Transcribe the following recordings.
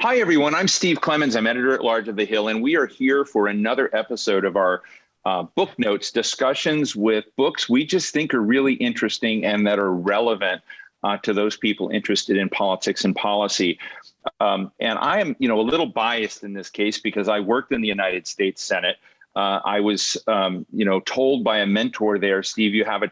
Hi, everyone. I'm Steve Clemons. I'm editor-at-large of The Hill, and we are here for another episode of our book notes discussions with books we just think are really interesting and that are relevant to those people interested in politics and policy. And I am, a little biased in this case because I worked in the United States Senate. I was, told by a mentor there, Steve, you have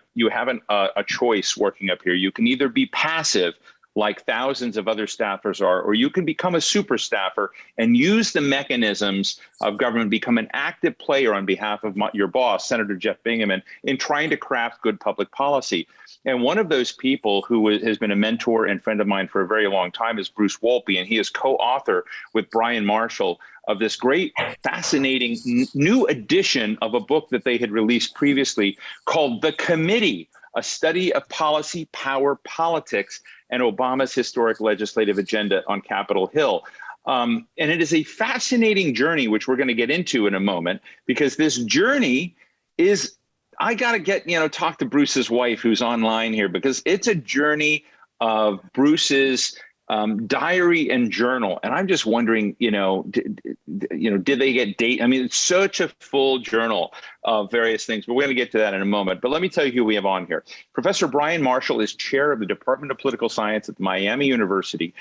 a choice working up here. You can either be passive, like thousands of other staffers are, or you can become a super staffer and use the mechanisms of government, become an active player on behalf of your boss, Senator Jeff Bingaman, in trying to craft good public policy. And one of those people who has been a mentor and friend of mine for a very long time is Bruce Wolpe, and he is co-author with Bryan Marshall of this great, fascinating new edition of a book that they had released previously called The Committee, a study of policy, power, politics, and Obama's historic legislative agenda on Capitol Hill. And it is a fascinating journey, which we're going to get into in a moment, because this journey is, I got to talk to Bruce's wife who's online here, because it's a journey of Bruce's diary and journal. And I'm just wondering, did they get date? I mean, it's such a full journal of various things, but we're going to get to that in a moment. But let me tell you who we have on here. Professor Bryan Marshall is chair of the Department of Political Science at Miami University.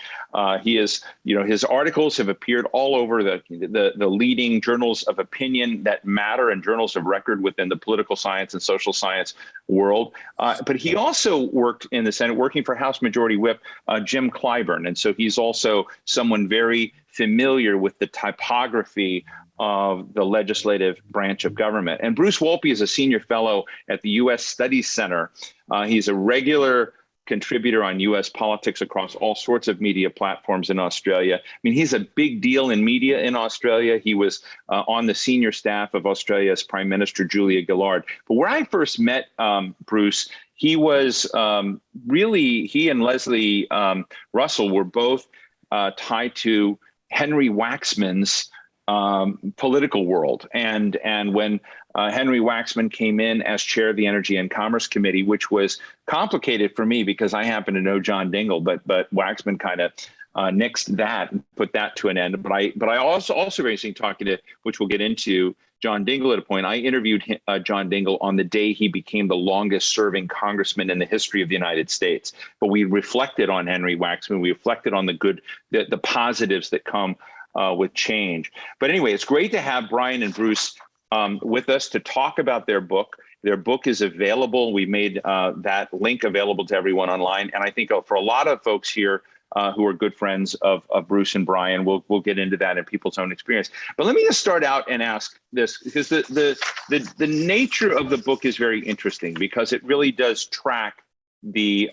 He is, his articles have appeared all over the leading journals of opinion that matter and journals of record within the political science and social science world. But he also worked in the Senate, working for House Majority Whip Jim Clyburn. And so he's also someone very familiar with the typography of the legislative branch of government. And Bruce Wolpe is a senior fellow at the U.S. Studies Center. He's a regular contributor on U.S. politics across all sorts of media platforms in Australia. I mean, he's a big deal in media in Australia. He was on the senior staff of Australia's Prime Minister, Julia Gillard. But where I first met Bruce, he was he and Leslie Russell were both tied to Henry Waxman's political world. And when Henry Waxman came in as chair of the Energy and Commerce Committee, which was complicated for me because I happen to know John Dingell, but Waxman kind of nixed that and put that to an end. But I also very interesting talking to, which we'll get into, John Dingell at a point. I interviewed John Dingell on the day he became the longest serving congressman in the history of the United States. But we reflected on Henry Waxman. We reflected on the positives that come with change. But anyway, it's great to have Bryan and Bruce with us to talk about their book. Their book is available. We made that link available to everyone online. And I think for a lot of folks here who are good friends of Bruce and Bryan, we'll get into that in people's own experience. But let me just start out and ask this, because the nature of the book is very interesting, because it really does track the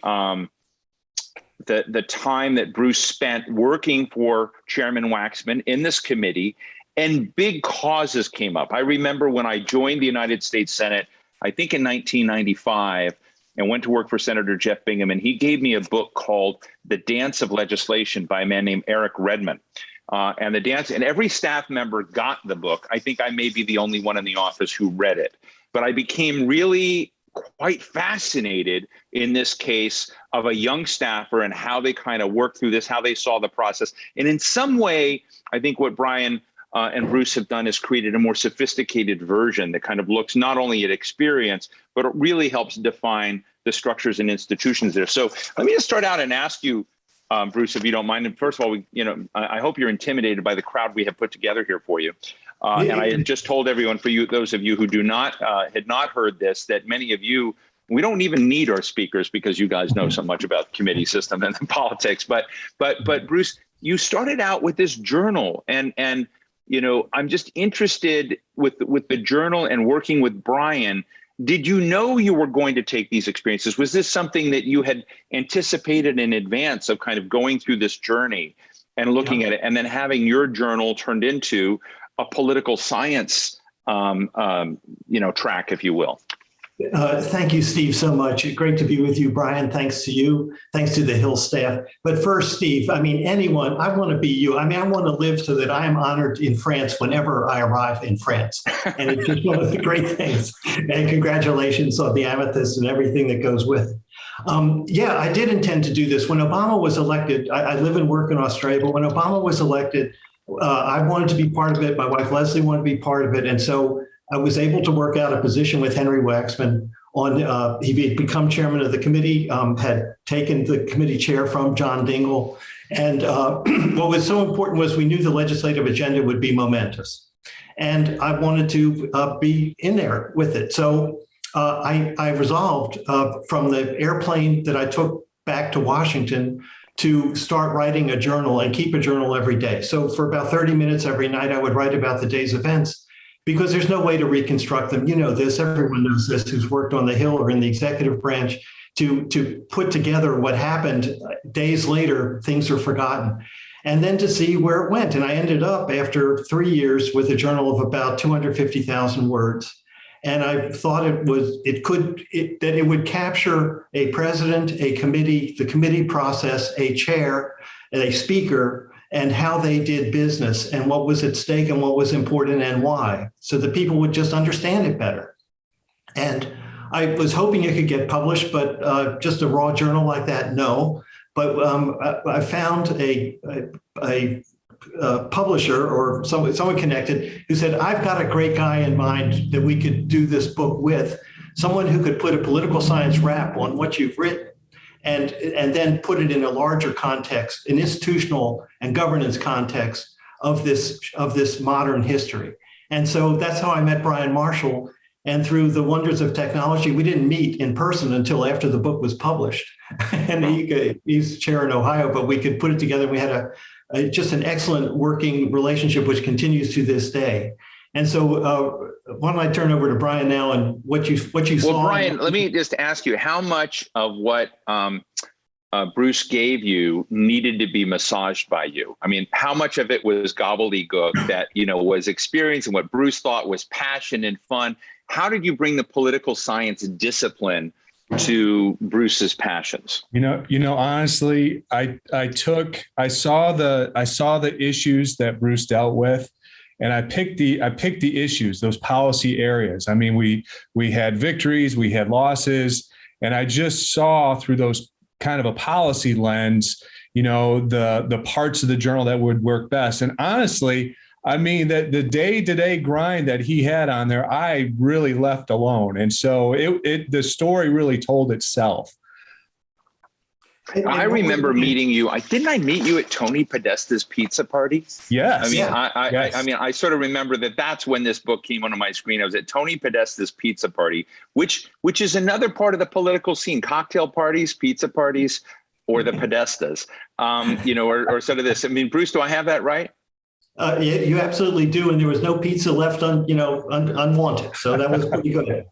time that Bruce spent working for Chairman Waxman in this committee, and big causes came up. I remember when I joined the United States Senate, I think in 1995, and went to work for Senator Jeff Bingaman, he gave me a book called The Dance of Legislation by a man named Eric Redmond. And every staff member got the book. I think I may be the only one in the office who read it. But I became really quite fascinated in this case of a young staffer and how they kind of worked through this, how they saw the process. And in some way, I think what Bryan and Bruce have done is created a more sophisticated version that kind of looks not only at experience, but it really helps define the structures and institutions there. So let me just start out and ask you, Bruce, if you don't mind. And first of all, I hope you're intimidated by the crowd we have put together here for you. And I had just told everyone, those of you who had not heard this, that many of you, we don't even need our speakers because you guys know so much about the committee system and the politics. But Bruce, you started out with this journal, and I'm just interested with the journal and working with Bryan. Did you know you were going to take these experiences? Was this something that you had anticipated in advance of kind of going through this journey and looking at it, and then having your journal turned into a political science, track, if you will? Thank you, Steve, so much. Great to be with you, Bryan. Thanks to you. Thanks to the Hill staff. But first, Steve, I want to be you. I want to live so that I am honored in France whenever I arrive in France. And it's just one of the great things. And congratulations on the Amethyst and everything that goes with it. Yeah, I did intend to do this. When Obama was elected, I live and work in Australia, but when Obama was elected, I wanted to be part of it. My wife, Leslie, wanted to be part of it. And so I was able to work out a position with Henry Waxman on, he had become chairman of the committee, had taken the committee chair from John Dingell. And what was so important was we knew the legislative agenda would be momentous. And I wanted to be in there with it. So I resolved from the airplane that I took back to Washington to start writing a journal and keep a journal every day. So for about 30 minutes every night, I would write about the day's events because there's no way to reconstruct them. You know this, everyone knows this who's worked on the Hill or in the executive branch. To put together what happened days later, things are forgotten. And then to see where it went. And I ended up after 3 years with a journal of about 250,000 words. And I thought that it would capture a president, a committee, the committee process, a chair, and a speaker, and how they did business and what was at stake and what was important and why, so that people would just understand it better. And I was hoping it could get published, but just a raw journal like that, no. But I found a publisher or someone connected who said, I've got a great guy in mind that we could do this book with, someone who could put a political science wrap on what you've written and then put it in a larger context, an institutional and governance context of this modern history. And so that's how I met Bryan Marshall. And through the wonders of technology, we didn't meet in person until after the book was published. And he's chair in Ohio, but we could put it together. We had just an excellent working relationship, which continues to this day. And so why don't I turn over to Bryan now and what you saw? Well, Bryan, let me just ask you, how much of what Bruce gave you needed to be massaged by you? I mean, how much of it was gobbledygook that, was experience and what Bruce thought was passion and fun? How did you bring the political science discipline to Bruce's passions? Honestly, I saw the issues that Bruce dealt with, and I picked the issues, those policy areas. I mean, we had victories, we had losses, and I just saw through those kind of a policy lens, the parts of the journal that would work best. And honestly, I mean, that the day-to-day grind that he had on there, I really left alone. And so the story really told itself. I remember meeting you. Didn't I meet you at Tony Podesta's pizza party? Yes. I mean, I sort of remember that's when this book came onto my screen. I was at Tony Podesta's pizza party, which is another part of the political scene: cocktail parties, pizza parties, or the Podestas. Or sort of this. I mean, Bruce, do I have that right? Yeah, you absolutely do, and there was no pizza left unwanted, so that was pretty good.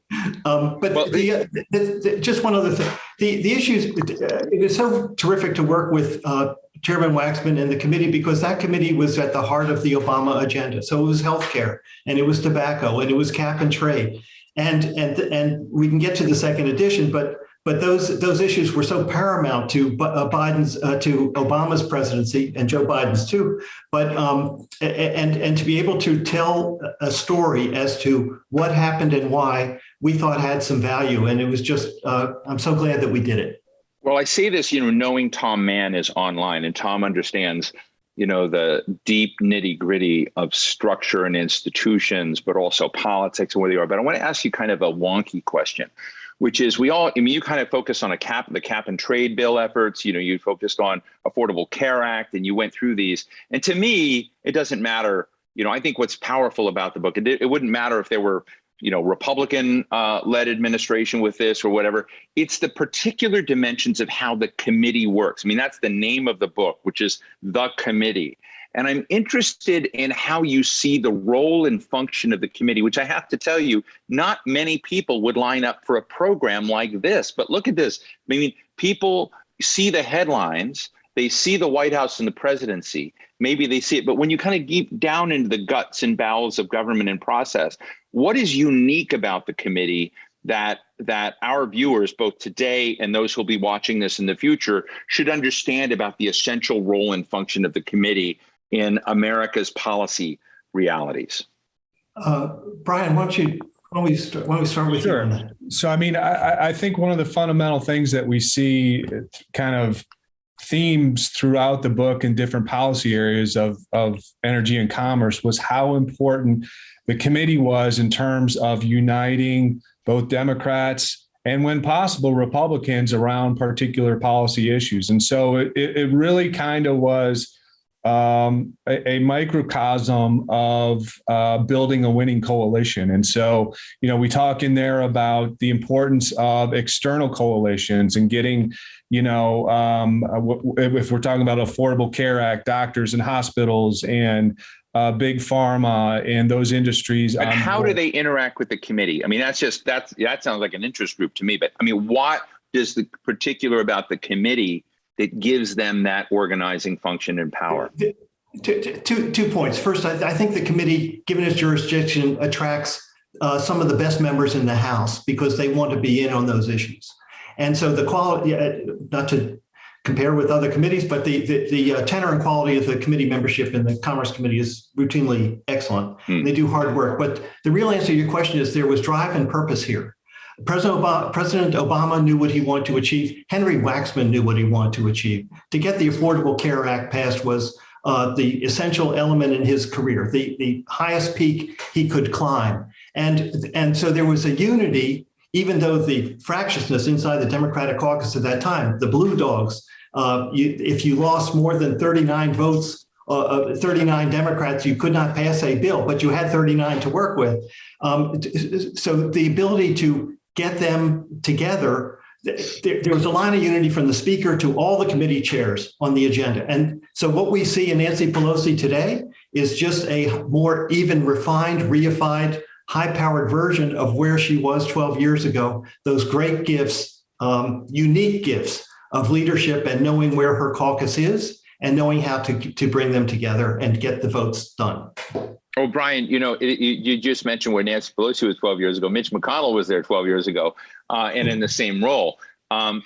Just one other thing: the issues. It is so terrific to work with Chairman Waxman and the committee, because that committee was at the heart of the Obama agenda. So it was healthcare, and it was tobacco, and it was cap and trade, and we can get to the second edition, but those issues were so paramount to to Obama's presidency and Joe Biden's too. But and to be able to tell a story as to what happened and why, we thought had some value. And it was just I'm so glad that we did it. Well, I say this, knowing Tom Mann is online, and Tom understands, the deep nitty gritty of structure and institutions, but also politics and where they are. But I want to ask you kind of a wonky question, which is you kind of focus on the cap and trade bill efforts, you focused on Affordable Care Act, and you went through these. And to me, it doesn't matter. I think what's powerful about the book, it wouldn't matter if there were, Republican led administration with this or whatever. It's the particular dimensions of how the committee works. I mean, that's the name of the book, which is The Committee. And I'm interested in how you see the role and function of the committee, which I have to tell you, not many people would line up for a program like this. But look at this. I mean, people see the headlines, they see the White House and the presidency, maybe they see it. But when you kind of deep down into the guts and bowels of government and process, what is unique about the committee that our viewers, both today and those who'll be watching this in the future, should understand about the essential role and function of the committee in America's policy realities? Bryan, why why don't we start with Sure. you on that? So, I mean, I think one of the fundamental things that we see kind of themes throughout the book in different policy areas of energy and commerce was how important the committee was in terms of uniting both Democrats and, when possible, Republicans around particular policy issues. And so it really kind of was a microcosm of building a winning coalition. And so, we talk in there about the importance of external coalitions and getting, if we're talking about Affordable Care Act, doctors and hospitals and big pharma and those industries. And how do they interact with the committee? I mean, that sounds like an interest group to me. But I mean, what does the particular about the committee that gives them that organizing function and power? 2 points. First, I think the committee, given its jurisdiction, attracts some of the best members in the House because they want to be in on those issues. And so the quality, not to compare with other committees, but the tenor and quality of the committee membership in the Commerce Committee is routinely excellent. They do hard work. But the real answer to your question is there was drive and purpose here. President Obama knew what he wanted to achieve. Henry Waxman knew what he wanted to achieve. To get the Affordable Care Act passed was the essential element in his career, the highest peak he could climb. And so there was a unity, even though the fractiousness inside the Democratic caucus at that time, the Blue Dogs, if you lost more than 39 votes, 39 Democrats, you could not pass a bill, but you had 39 to work with. So the ability to get them together, there was a line of unity from the speaker to all the committee chairs on the agenda. And so what we see in Nancy Pelosi today is just a more even, refined, reified, high-powered version of where she was 12 years ago. Those great gifts, unique gifts of leadership and knowing where her caucus is and knowing how to bring them together and get the votes done. Oh, Brian, you just mentioned where Nancy Pelosi was 12 years ago. Mitch McConnell was there 12 years ago and in the same role.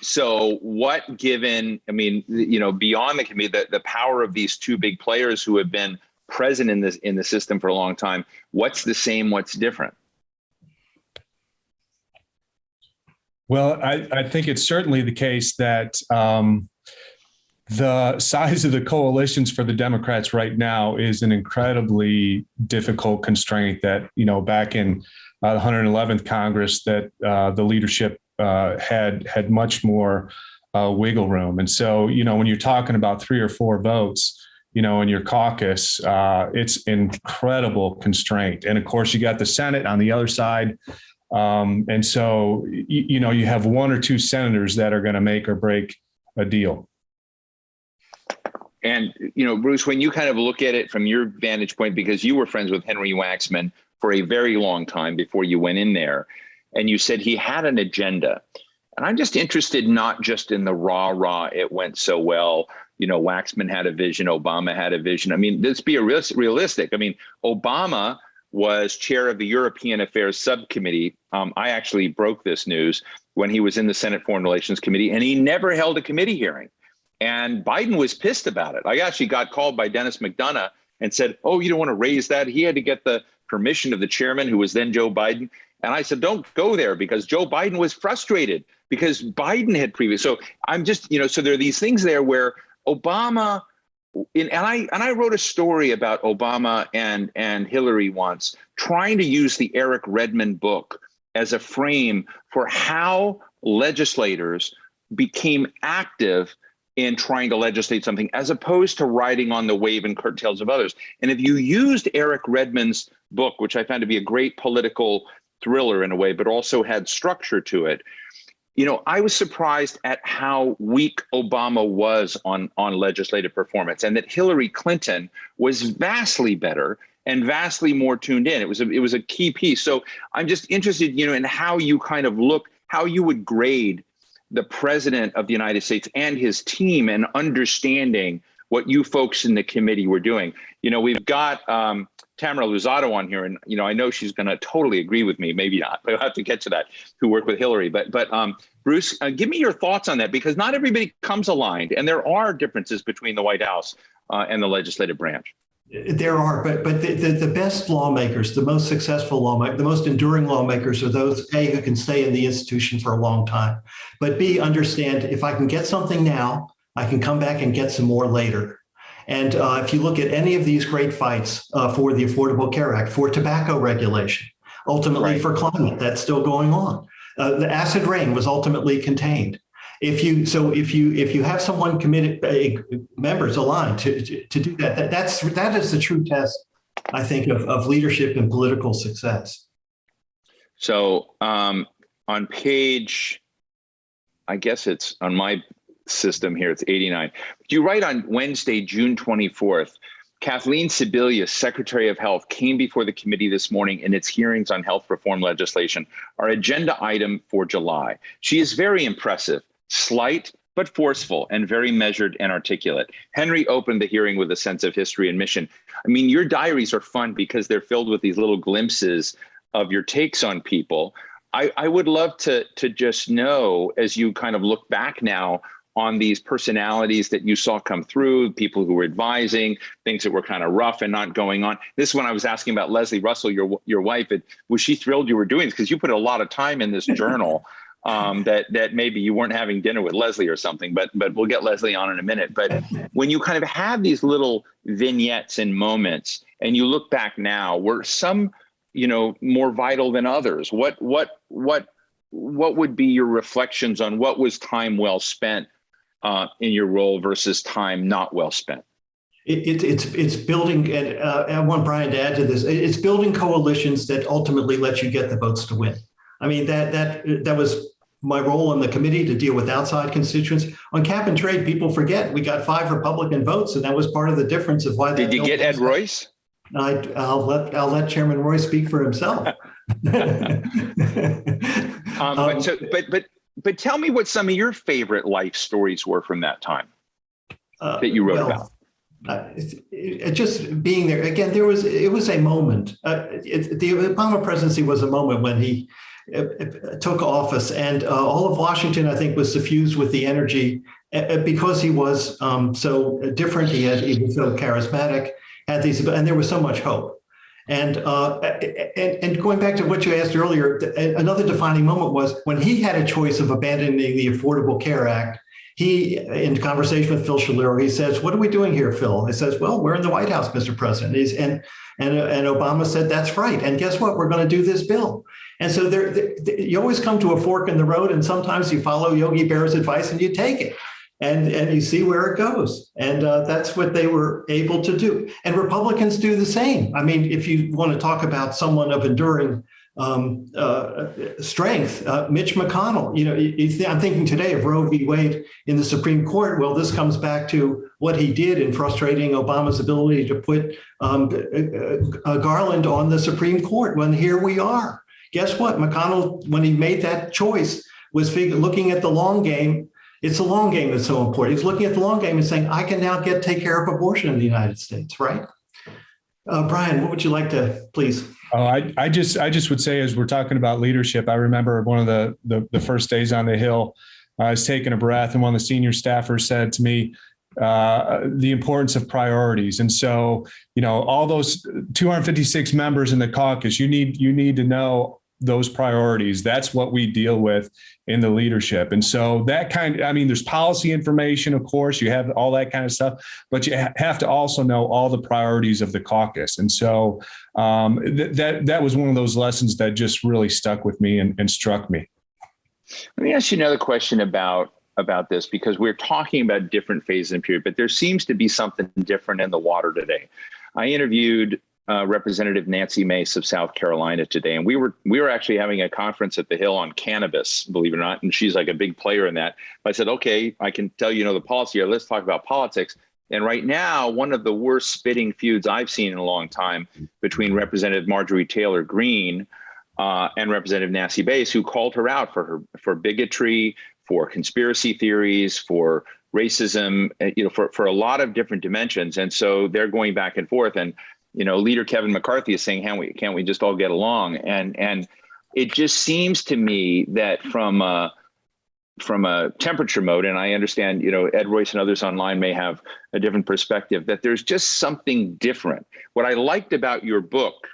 So what, given, beyond the committee, the power of these two big players who have been present in the system for a long time, what's the same, what's different? Well, I think it's certainly the case that the size of the coalitions for the Democrats right now is an incredibly difficult constraint that, back in the 111th Congress, that the leadership had much more wiggle room. And so, when you're talking about 3 or 4 votes, in your caucus, it's incredible constraint. And of course, you got the Senate on the other side. And so, you have 1 or 2 senators that are going to make or break a deal. And, Bruce, when you kind of look at it from your vantage point, because you were friends with Henry Waxman for a very long time before you went in there, and you said he had an agenda. And I'm just interested, not just in the rah, it went so well. Waxman had a vision, Obama had a vision. I mean, let's be realistic. I mean, Obama was chair of the European Affairs Subcommittee. I actually broke this news when he was in the Senate Foreign Relations Committee, and he never held a committee hearing. And Biden was pissed about it. I actually got called by Dennis McDonough and said, "Oh, you don't want to raise that?" He had to get the permission of the chairman, who was then Joe Biden. And I said, "Don't go there," because Joe Biden was frustrated because Biden had previous. So I'm just, so there are these things there where Obama, and I wrote a story about Obama and Hillary once, trying to use the Eric Redmond book as a frame for how legislators became active in trying to legislate something, as opposed to riding on the wave and coattails of others. And if you used Eric Redmond's book, which I found to be a great political thriller in a way, but also had structure to it, I was surprised at how weak Obama was on legislative performance, and that Hillary Clinton was vastly better and vastly more tuned in. It was a key piece. So I'm just interested, in how you kind of look, how you would grade the president of the United States and his team, and understanding what you folks in the committee were doing. We've got Tamara Luzzatto on here, and I know she's going to totally agree with me. Maybe not, but I'll have to get to that. Who worked with Hillary, but Bruce, give me your thoughts on that, because not everybody comes aligned, and there are differences between the White House and the legislative branch. There are, but the best lawmakers, the most successful lawmakers, the most enduring lawmakers are those, A, who can stay in the institution for a long time, but B, understand if I can get something now, I can come back and get some more later. And if you look at any of these great fights for the Affordable Care Act, for tobacco regulation, ultimately Right. for climate, that's still going on. The acid rain was ultimately contained. If you have someone committed, members aligned to do that, that is the true test, I think, of leadership and political success. So on page, I guess it's on my system here, it's 89. You write on Wednesday, June 24th, Kathleen Sebelius, Secretary of Health, came before the committee this morning in its hearings on health reform legislation, our agenda item for July. She is very impressive, slight, but forceful, and very measured and articulate. Henry opened the hearing with a sense of history and mission. I mean, your diaries are fun because they're filled with these little glimpses of your takes on people. I would love to just know, as you kind of look back now on these personalities that you saw come through, people who were advising, things that were kind of rough and not going on. This is when I was asking about Leslie Russell, your wife. Was she thrilled you were doing this? Because you put a lot of time in this journal. That maybe you weren't having dinner with Leslie or something, but we'll get Leslie on in a minute. But when you kind of have these little vignettes and moments, and you look back now, were some, more vital than others? What would be your reflections on what was time well spent in your role versus time not well spent? It's building, and I want Brian to add to this. It's building coalitions that ultimately let you get the votes to win. I mean, that was my role on the committee, to deal with outside constituents. On cap and trade, people forget we got 5 Republican votes, and that was part of the difference of why. Did you get Ed Royce? I'll let Chairman Royce speak for himself. But tell me what some of your favorite life stories were from that time that you wrote about. Just being there again, it was a moment. The Obama presidency was a moment when he took office, and all of Washington, I think, was suffused with the energy because he was so different. He was so charismatic, had these, and there was so much hope. And going back to what you asked earlier, another defining moment was when he had a choice of abandoning the Affordable Care Act. He, in conversation with Phil Shalero, he says, "What are we doing here, Phil?" He says, "Well, we're in the White House, Mr. President." And Obama said, "That's right. And guess what? We're going to do this bill." And so you always come to a fork in the road, and sometimes you follow Yogi Berra's advice and you take it, and you see where it goes. And that's what they were able to do. And Republicans do the same. I mean, if you want to talk about someone of enduring strength, Mitch McConnell, I'm thinking today of Roe v. Wade in the Supreme Court. Well, this comes back to what he did in frustrating Obama's ability to put Garland on the Supreme Court. When here we are. Guess what? McConnell, when he made that choice, was looking at the long game. It's the long game that's so important. He's looking at the long game and saying, I can now take care of abortion in the United States, right? Brian, what would you like to, please? Oh, I just would say, as we're talking about leadership, I remember one of the first days on the Hill, I was taking a breath, and one of the senior staffers said to me, the importance of priorities. And so, all those 256 members in the caucus, you need to know those priorities. That's what we deal with in the leadership. And so there's policy information, of course, you have all that kind of stuff, but you have to also know all the priorities of the caucus. And so that was one of those lessons that just really stuck with me and struck me. Let me ask you another question about this, because we're talking about different phases and period, but there seems to be something different in the water today. I interviewed Representative Nancy Mace of South Carolina today, and we were actually having a conference at the Hill on cannabis, believe it or not, and she's like a big player in that. But I said, okay, I can tell the policy here. Let's talk about politics. And right now, one of the worst spitting feuds I've seen in a long time between Representative Marjorie Taylor Greene and Representative Nancy Mace, who called her out for bigotry, for conspiracy theories, for racism, for a lot of different dimensions. And so they're going back and forth. And Leader Kevin McCarthy is saying, can't we just all get along? And it just seems to me that from from a temperature mode, and I understand, Ed Royce and others online may have a different perspective, that there's just something different. What I liked about your book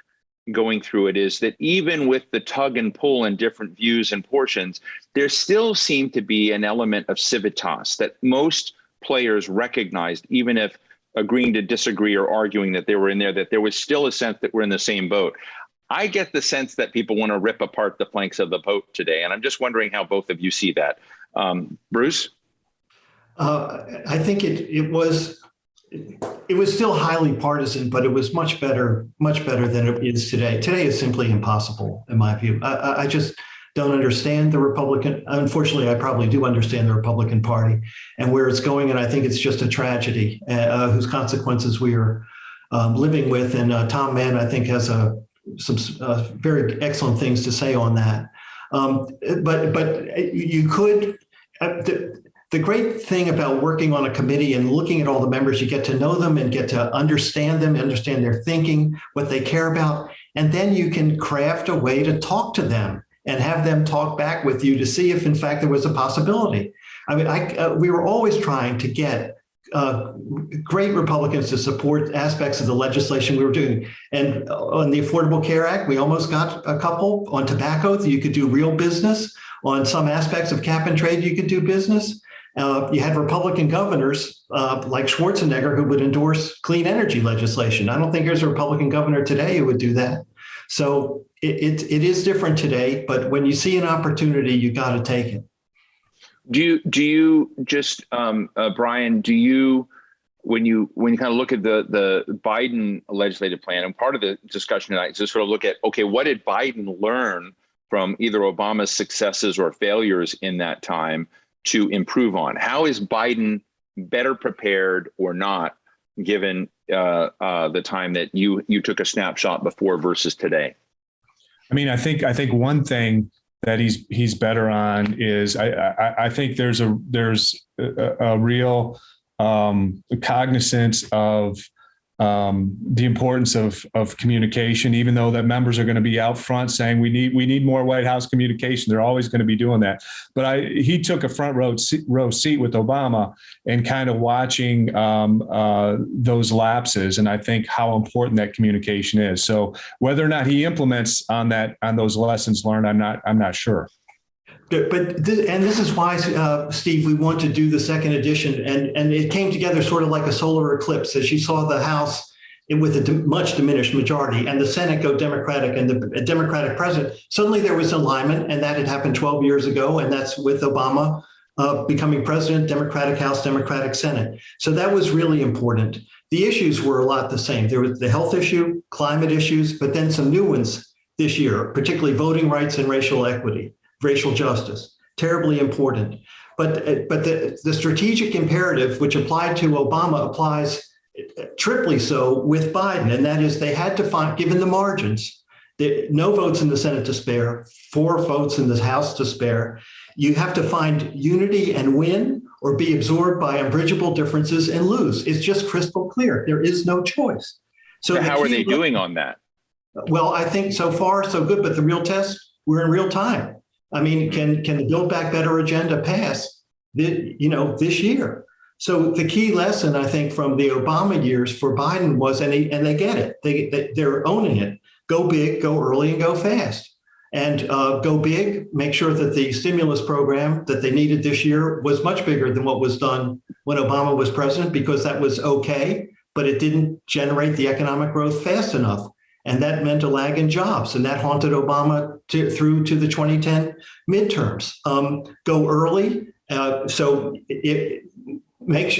going through it is that even with the tug and pull and different views and portions, there still seemed to be an element of civitas that most players recognized, even if agreeing to disagree or arguing that they were in there, that there was still a sense that we're in the same boat. I get the sense that people want to rip apart the flanks of the boat today, and I'm just wondering how both of you see that. Bruce? I think it was still highly partisan, but it was much better than it is today. Today is simply impossible, in my view. I just don't understand the Republican. Unfortunately, I probably do understand the Republican Party and where it's going, and I think it's just a tragedy whose consequences we are living with. And Tom Mann, I think, has some very excellent things to say on that. But you could. The great thing about working on a committee and looking at all the members, you get to know them and get to understand them, understand their thinking, what they care about, and then you can craft a way to talk to them and have them talk back with you to see if, in fact, there was a possibility. I mean, we were always trying to get great Republicans to support aspects of the legislation we were doing. And on the Affordable Care Act, we almost got a couple. On tobacco, you could do real business. On some aspects of cap and trade, you could do business. You had Republican governors like Schwarzenegger who would endorse clean energy legislation. I don't think there's a Republican governor today who would do that. So it is different today, but when you see an opportunity, you got to take it. Do you just, Brian, when you kind of look at the Biden legislative plan, and part of the discussion tonight is to sort of look at, okay, what did Biden learn from either Obama's successes or failures in that time to improve on? How is Biden better prepared or not, given the time that you took a snapshot before versus today? I mean, I think one thing that he's better on is I think there's a real cognizance of the importance of communication, even though that members are going to be out front saying we need more White House communication. They're always going to be doing that. But he took a front row seat with Obama and kind of watching those lapses, and I think how important that communication is. So whether or not he implements on those lessons learned, I'm not sure. But this is why, Steve, we want to do the second edition, and it came together sort of like a solar eclipse as you saw the House with a much diminished majority and the Senate go Democratic and the Democratic president. Suddenly there was alignment, and that had happened 12 years ago, and that's with Obama becoming president, Democratic House, Democratic Senate. So that was really important. The issues were a lot the same. There was the health issue, climate issues, but then some new ones this year, particularly voting rights and racial equity. Racial justice, terribly important. But the strategic imperative, which applied to Obama, applies triply so with Biden. And that is they had to find, given the margins, no votes in the Senate to spare, 4 votes in the House to spare. You have to find unity and win or be absorbed by unbridgeable differences and lose. It's just crystal clear. There is no choice. So how are they doing on that? Well, I think so far so good, but the real test, we're in real time. I mean, can the Build Back Better agenda pass, this year? So the key lesson, I think, from the Obama years for Biden was, and they get it, they're owning it. Go big, go early, and go fast. And go big, make sure that the stimulus program that they needed this year was much bigger than what was done when Obama was president, because that was okay, but it didn't generate the economic growth fast enough. And that meant a lag in jobs, and that haunted Obama through to the 2010 midterms. Go early, so it makes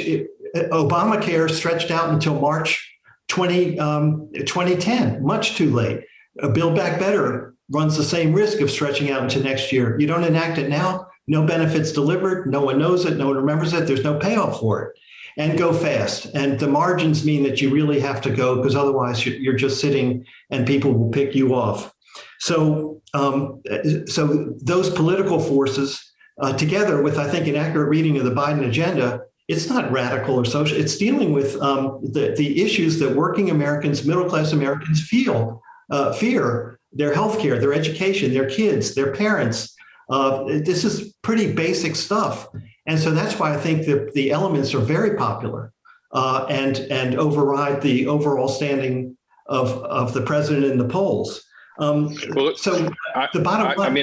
Obamacare stretched out until March 2010, much too late. Build Back Better runs the same risk of stretching out into next year. You don't enact it now, no benefits delivered, no one knows it, no one remembers it, there's no payoff for it. And go fast. And the margins mean that you really have to go, because otherwise you're just sitting and people will pick you off. So those political forces together with, I think, an accurate reading of the Biden agenda, it's not radical or social. It's dealing with the issues that working Americans, middle-class Americans fear, their healthcare, their education, their kids, their parents, This is pretty basic stuff. And so that's why I think that the elements are very popular and override the overall standing of the president in the polls. So the bottom line.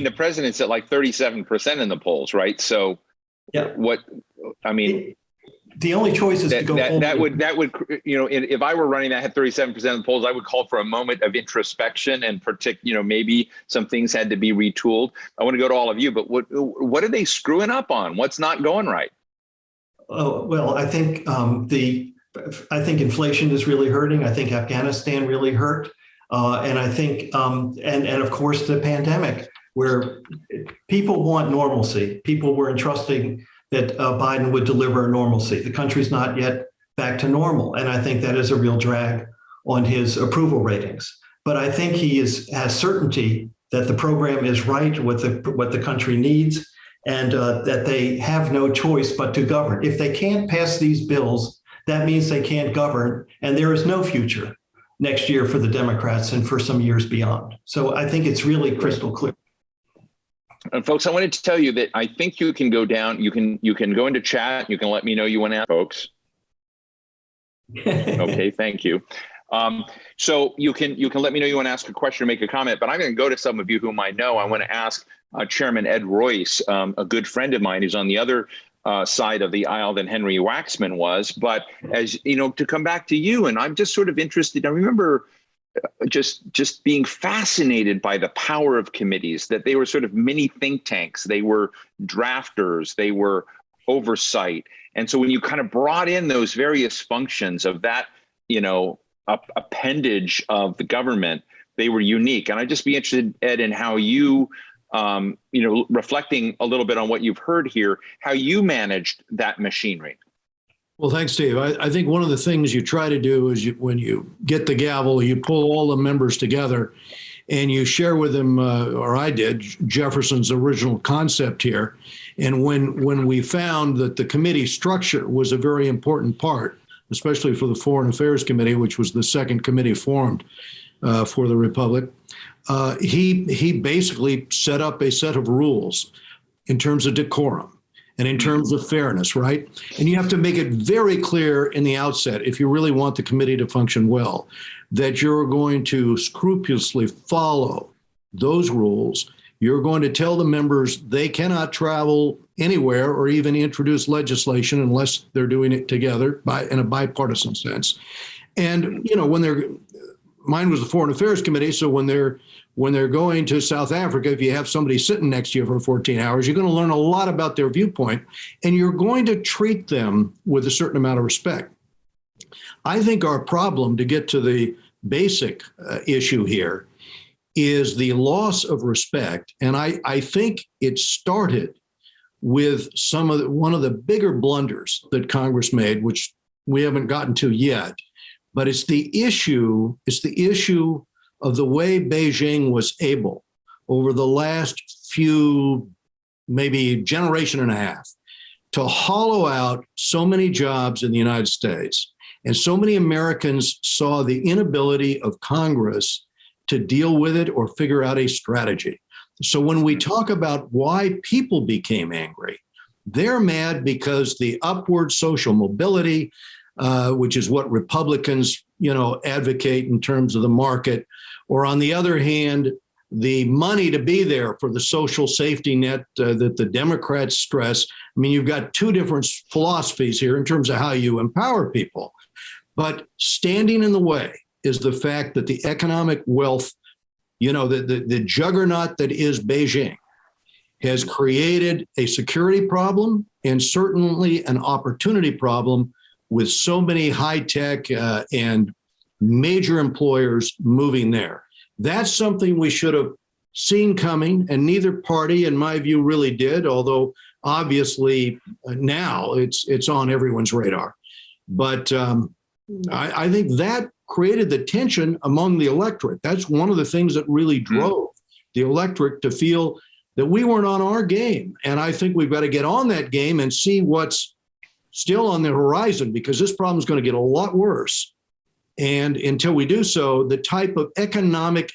The president's at like 37% in the polls, right? So yeah. The only choice is to go forward. That would, if I were running that at 37% of the polls, I would call for a moment of introspection and maybe some things had to be retooled. I want to go to all of you, but what are they screwing up on? What's not going right? Oh, well, I think inflation is really hurting. I think Afghanistan really hurt. And I think, and of course, the pandemic, where people want normalcy. People were entrusting that Biden would deliver normalcy. The country's not yet back to normal. And I think that is a real drag on his approval ratings. But I think he has certainty that the program is right, what the country needs, and that they have no choice but to govern. If they can't pass these bills, that means they can't govern, and there is no future next year for the Democrats and for some years beyond. So I think it's really crystal clear. And folks, I wanted to tell you that I think you can go down, you can go into chat, you can let me know you want to ask, folks. Okay, thank you. So you can let me know you want to ask a question or make a comment, but I'm going to go to some of you whom I know. I want to ask Chairman Ed Royce, a good friend of mine who's on the other side of the aisle than Henry Waxman was. But as you know, to come back to you, and I'm just sort of interested. I remember just being fascinated by the power of committees, that they were sort of mini think tanks. They were drafters, they were oversight. And so when you kind of brought in those various functions of that, appendage of the government, they were unique. And I'd just be interested, Ed, in how you, reflecting a little bit on what you've heard here, how you managed that machinery. Well, thanks, Steve. I think one of the things you try to do is when you get the gavel, you pull all the members together and you share with them, or I did, Jefferson's original concept here. And when we found that the committee structure was a very important part, especially for the Foreign Affairs Committee, which was the second committee formed for the Republic, he basically set up a set of rules in terms of decorum and in terms of fairness, right? And you have to make it very clear in the outset, if you really want the committee to function well, that you're going to scrupulously follow those rules. You're going to tell the members they cannot travel anywhere or even introduce legislation unless they're doing it together in a bipartisan sense. And, mine was the Foreign Affairs Committee, so when they're going to South Africa, if you have somebody sitting next to you for 14 hours, you're going to learn a lot about their viewpoint, and you're going to treat them with a certain amount of respect. I think our problem, to get to the basic issue here, is the loss of respect. And I think it started with one of the bigger blunders that Congress made, which we haven't gotten to yet. But it's the issue of the way Beijing was able over the last few, maybe generation and a half, to hollow out so many jobs in the United States. And so many Americans saw the inability of Congress to deal with it or figure out a strategy. So when we talk about why people became angry, they're mad because the upward social mobility, which is what Republicans, advocate in terms of the market, or on the other hand, the money to be there for the social safety net that the Democrats stress. I mean, you've got two different philosophies here in terms of how you empower people. But standing in the way is the fact that the economic wealth, the juggernaut that is Beijing, has created a security problem and certainly an opportunity problem with so many high tech and major employers moving there. That's something we should have seen coming, and neither party, in my view, really did, although obviously now it's on everyone's radar. But I think that created the tension among the electorate. That's one of the things that really drove the electorate to feel that we weren't on our game. And I think we've got to get on that game and see what's still on the horizon, because this problem is going to get a lot worse. And until we do so, the type of economic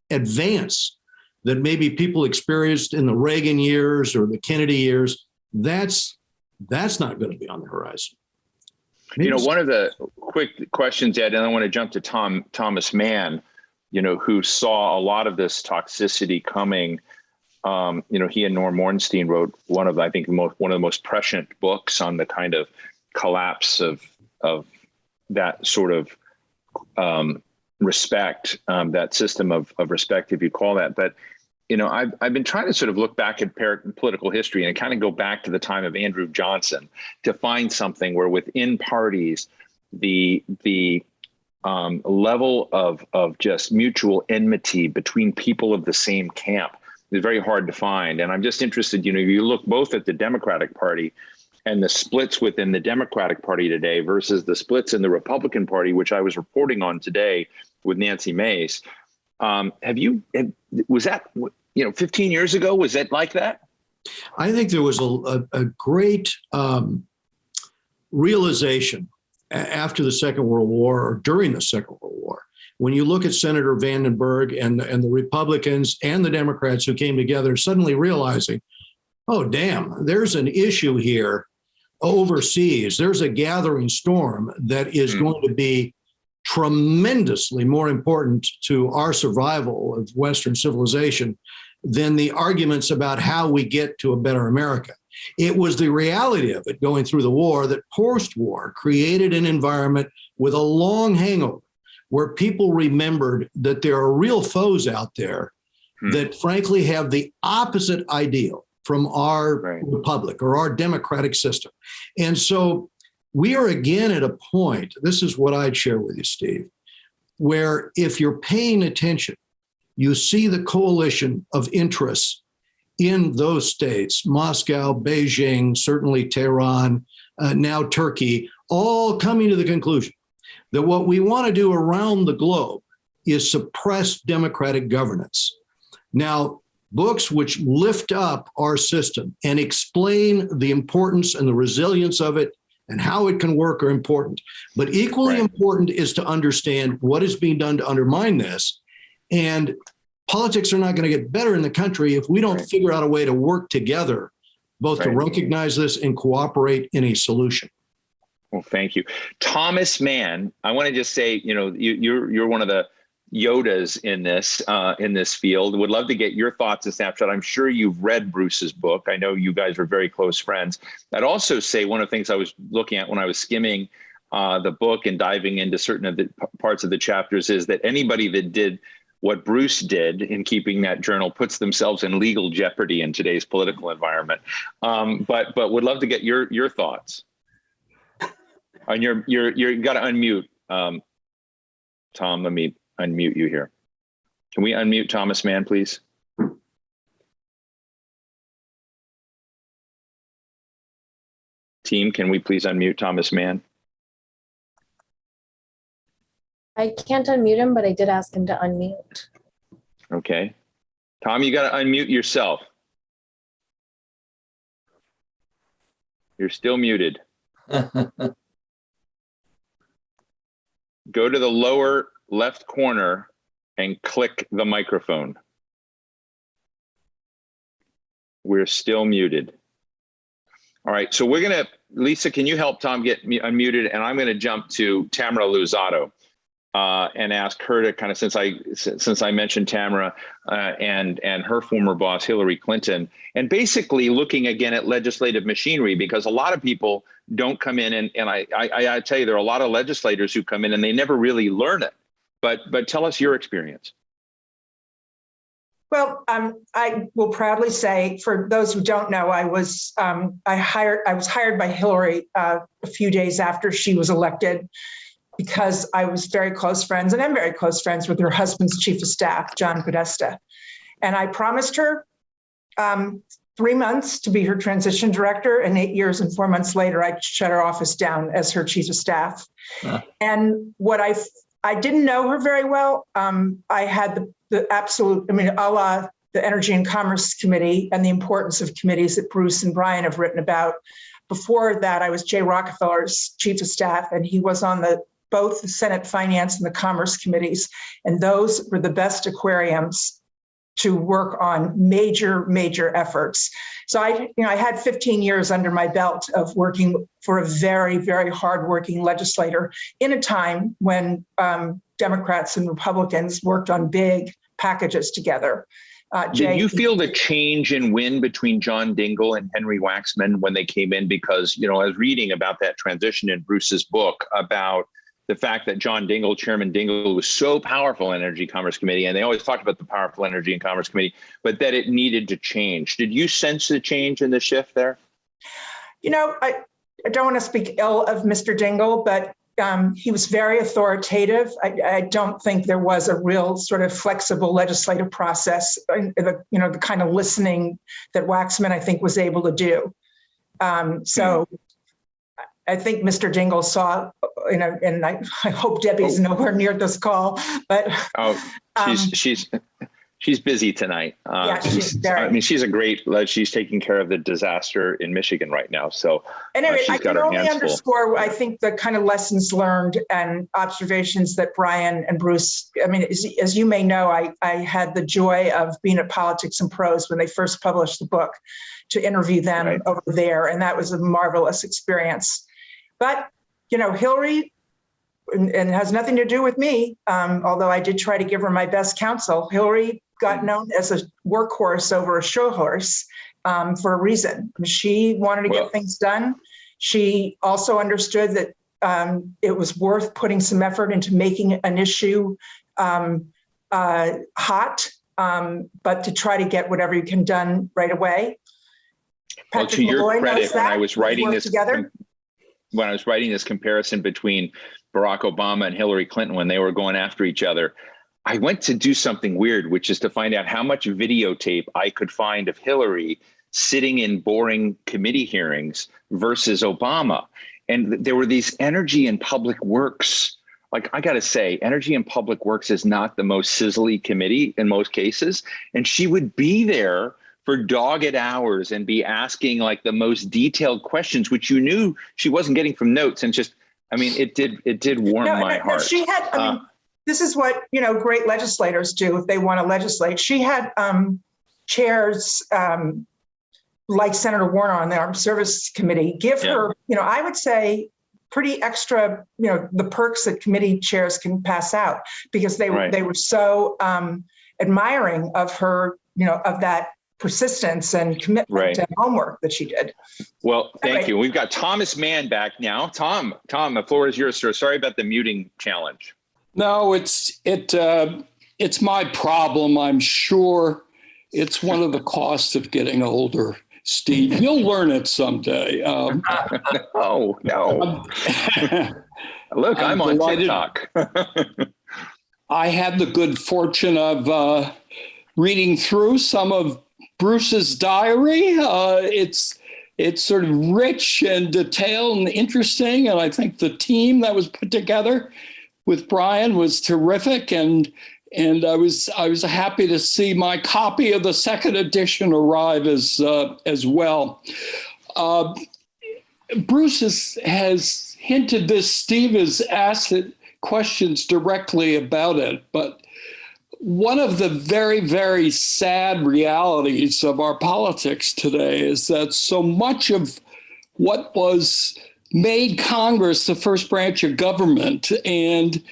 advance that maybe people experienced in the Reagan years or the Kennedy years, that's not going to be on the horizon. Maybe one of the quick questions, Ed, and I want to jump to Thomas Mann, who saw a lot of this toxicity coming. He and Norm Ornstein wrote one of the most prescient books on the kind of collapse of that sort of respect, that system of respect, if you call that. But I've been trying to sort of look back at political history and kind of go back to the time of Andrew Johnson to find something where within parties, the level of just mutual enmity between people of the same camp is very hard to find. And I'm just interested, you look both at the Democratic Party and the splits within the Democratic Party today versus the splits in the Republican Party, which I was reporting on today with Nancy Mace. Was that, 15 years ago, was that like that? I think there was a great realization after the Second World War or during the Second World War. When you look at Senator Vandenberg and the Republicans and the Democrats who came together, suddenly realizing, oh, damn, there's an issue here overseas. There's a gathering storm that is going to be tremendously more important to our survival of Western civilization than the arguments about how we get to a better America. It was the reality of it going through the war that post-war created an environment with a long hangover where people remembered that there are real foes out there that frankly have the opposite ideal from our republic or our democratic system. And so we are again at a point, this is what I'd share with you, Steve, where if you're paying attention, you see the coalition of interests in those states, Moscow, Beijing, certainly Tehran, now Turkey, all coming to the conclusion that what we want to do around the globe is suppress democratic governance. Now, books which lift up our system and explain the importance and the resilience of it and how it can work are important. But equally important is to understand what is being done to undermine this. And politics are not going to get better in the country if we don't figure out a way to work together, both to recognize this and cooperate in a solution. Well, thank you. Thomas Mann, I want to just say, you're one of the Yodas in this field. Would love to get your thoughts and snapshot. I'm sure you've read Bruce's book. I know you guys are very close friends. I'd also say one of the things I was looking at when I was skimming the book and diving into certain of the parts of the chapters is that anybody that did what Bruce did in keeping that journal puts themselves in legal jeopardy in today's political environment. But would love to get your thoughts. And you're got to unmute, Tom. Let me unmute you here. Can we unmute Thomas Mann, please? Team, can we please unmute Thomas Mann? I can't unmute him, but I did ask him to unmute. Okay. Tom, you got to unmute yourself. You're still muted. Go to the lower left corner and click the microphone. We're still muted. All right, so we're gonna, Lisa, can you help Tom get unmuted? And I'm gonna jump to Tamara Luzzatto and ask her to kind of, since I mentioned Tamara and her former boss, Hillary Clinton, and basically looking again at legislative machinery, because a lot of people don't come in and I tell you, there are a lot of legislators who come in and they never really learn it. But tell us your experience. Well, I will proudly say, for those who don't know, I was hired by Hillary a few days after she was elected, because I was very close friends, and I'm very close friends with her husband's chief of staff, John Podesta. And I promised her 3 months to be her transition director, and 8 years and 4 months later, I shut her office down as her chief of staff. And what I didn't know her very well. I had the absolute, a la the Energy and Commerce Committee and the importance of committees that Bruce and Brian have written about. Before that, I was Jay Rockefeller's chief of staff, and he was on both the Senate Finance and the Commerce Committees. And those were the best aquariums to work on major efforts. So I had 15 years under my belt of working for a very, very hardworking legislator in a time when Democrats and Republicans worked on big packages together. Did you feel the change in wind between John Dingell and Henry Waxman when they came in? Because, I was reading about that transition in Bruce's book about the fact that John Dingell, Chairman Dingell, was so powerful in Energy and Commerce Committee, and they always talked about the powerful Energy and Commerce Committee, but that it needed to change. Did you sense the change in the shift there? I don't want to speak ill of Mr. Dingell, but he was very authoritative. I don't think there was a real sort of flexible legislative process, the kind of listening that Waxman, I think, was able to do. So I think Mr. Dingell saw, and I hope Debbie's nowhere near this call, but she's busy tonight. Yeah, she's a great. She's taking care of the disaster in Michigan right now. So anyway, she's I got can her only hands underscore, I think, the kind of lessons learned and observations that Brian and Bruce. I mean, as you may know, I had the joy of being at Politics and Prose when they first published the book, to interview them over there, and that was a marvelous experience. But Hillary, and it has nothing to do with me, although I did try to give her my best counsel. Hillary got known as a workhorse over a show horse for a reason. She wanted to get things done. She also understood that it was worth putting some effort into making an issue hot, but to try to get whatever you can done right away. Well, to your credit, when I was writing this together. When I was writing this comparison between Barack Obama and Hillary Clinton when they were going after each other, I went to do something weird, which is to find out how much videotape I could find of Hillary sitting in boring committee hearings versus Obama. And there were these Energy and Public Works. Like, I got to say, Energy and Public Works is not the most sizzly committee in most cases. And she would be there for dogged hours and be asking like the most detailed questions, which you knew she wasn't getting from notes. And just, it did warm my heart. She had, this is what, great legislators do if they want to legislate. She had chairs like Senator Warner on the Armed Services Committee give her, I would say, pretty extra, the perks that committee chairs can pass out, because they were so admiring of her, of that persistence and commitment and homework that she did. Well, thank you. We've got Thomas Mann back now. Tom, the floor is yours, sir. Sorry about the muting challenge. No, it's my problem. I'm sure it's one of the costs of getting older, Steve. You'll learn it someday. No. Look, I'm on TikTok. I had the good fortune of reading through some of Bruce's diary. It's sort of rich and detailed and interesting. And I think the team that was put together with Brian was terrific. And I was happy to see my copy of the second edition arrive as well. Bruce has hinted this. Steve has asked questions directly about it, but one of the very, very sad realities of our politics today is that so much of what was made Congress the first branch of government and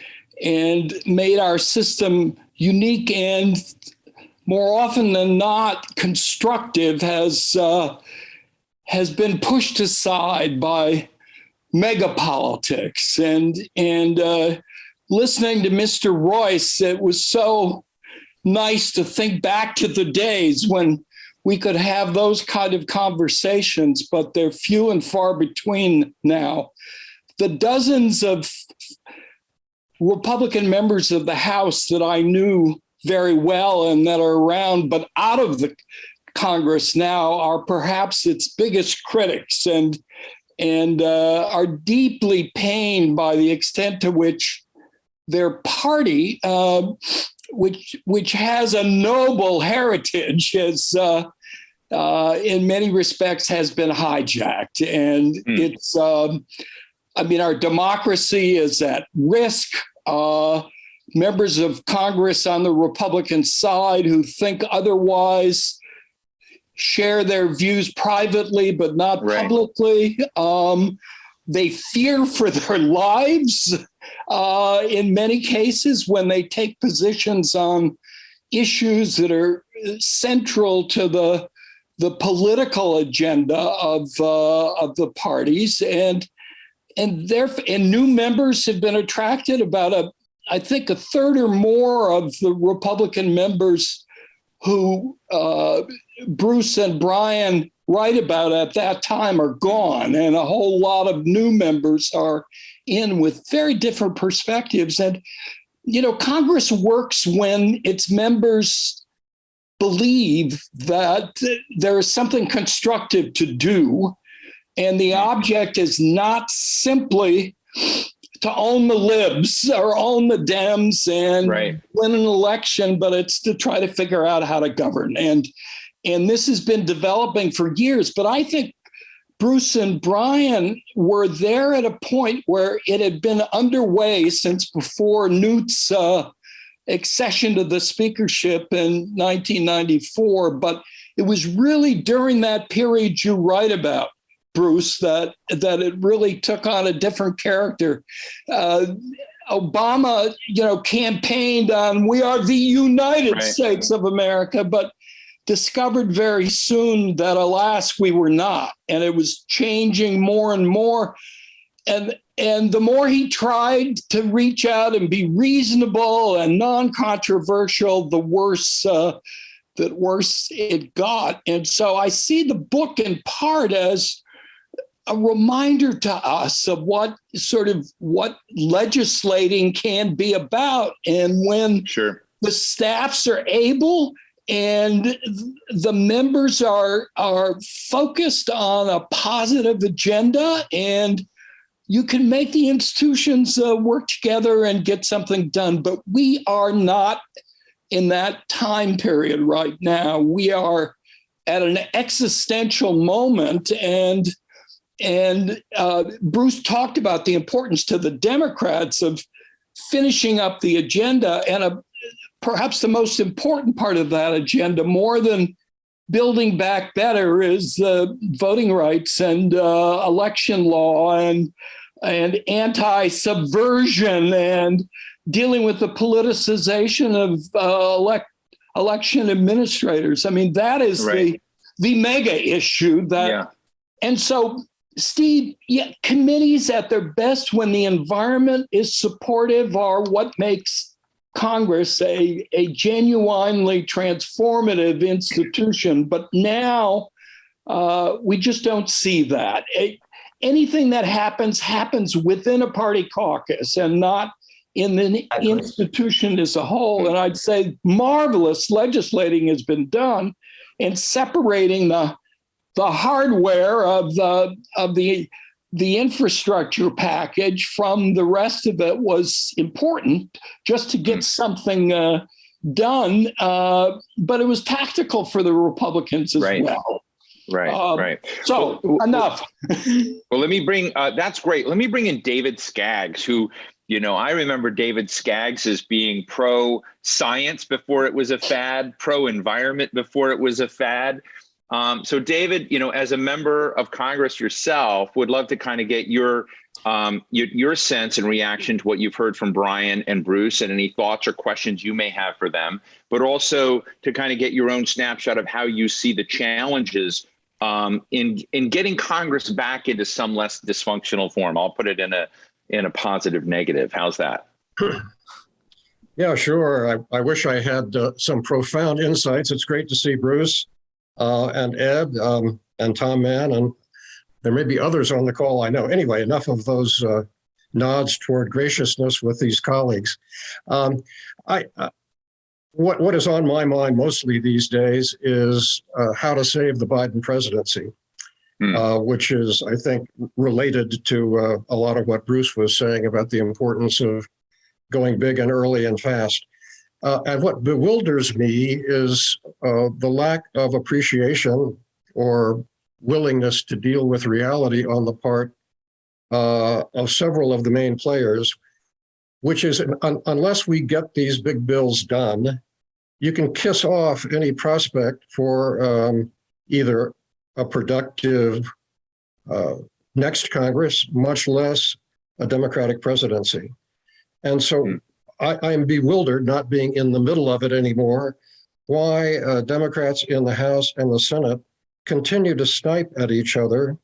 made our system unique and more often than not constructive has been pushed aside by mega politics. And listening to Mr. Royce, it was so nice to think back to the days when we could have those kind of conversations, but they're few and far between now. The dozens of Republican members of the House that I knew very well and that are around, but out of the Congress now, are perhaps its biggest critics and are deeply pained by the extent to which their party, which has a noble heritage, has in many respects has been hijacked. And it's, our democracy is at risk. members of Congress on the Republican side who think otherwise share their views privately, but not publicly. They fear for their lives in many cases when they take positions on issues that are central to the political agenda of the parties, and new members have been attracted. About I think a third or more of the Republican members who Bruce and Bryan write about at that time are gone, and a whole lot of new members are in with very different perspectives. And Congress works when its members believe that there is something constructive to do, and the object is not simply to own the libs or own the Dems and win an election, but it's to try to figure out how to govern. And this has been developing for years, but I think Bruce and Bryan were there at a point where it had been underway since before Newt's accession to the speakership in 1994. But it was really during that period you write about, Bruce, that it really took on a different character. Obama, campaigned on "We are the United States of America," but discovered very soon that, alas, we were not, and it was changing more and more. And the more he tried to reach out and be reasonable and non-controversial, the worse it got. And so I see the book in part as a reminder to us of what legislating can be about. And when the staffs are able and the members are focused on a positive agenda, and you can make the institutions work together and get something done. But we are not in that time period right now. We are at an existential moment, and Bruce talked about the importance to the Democrats of finishing up the agenda, and perhaps the most important part of that agenda, more than building back better, is voting rights and election law and anti-subversion and dealing with the politicization of election administrators. I mean, that is the mega issue and so, Steve, committees at their best when the environment is supportive are what makes Congress a genuinely transformative institution. But now we just don't see that. Anything that happens within a party caucus and not in the institution as a whole. And I'd say marvelous legislating has been done in separating the hardware of the infrastructure package from the rest of it was important just to get something done. But it was tactical for the Republicans as well. Right. So enough. Well, let me bring, that's great. Let me bring in David Skaggs, who, I remember David Skaggs as being pro-science before it was a fad, pro-environment before it was a fad. So David, as a member of Congress yourself, would love to kind of get your sense and reaction to what you've heard from Bryan and Bruce, and any thoughts or questions you may have for them, but also to kind of get your own snapshot of how you see the challenges in getting Congress back into some less dysfunctional form. I'll put it in a positive negative. How's that? Yeah, sure. I wish I had some profound insights. It's great to see Bruce and Ed and Tom Mann, and there may be others on the call, I know. Anyway, enough of those nods toward graciousness with these colleagues. What is on my mind mostly these days is how to save the Biden presidency, which is, I think, related to a lot of what Bruce was saying about the importance of going big and early and fast. And what bewilders me is the lack of appreciation or willingness to deal with reality on the part of several of the main players. which is unless we get these big bills done, you can kiss off any prospect for either a productive next Congress, much less a Democratic presidency. And so I am bewildered, not being in the middle of it anymore, why Democrats in the House and the Senate continue to snipe at each other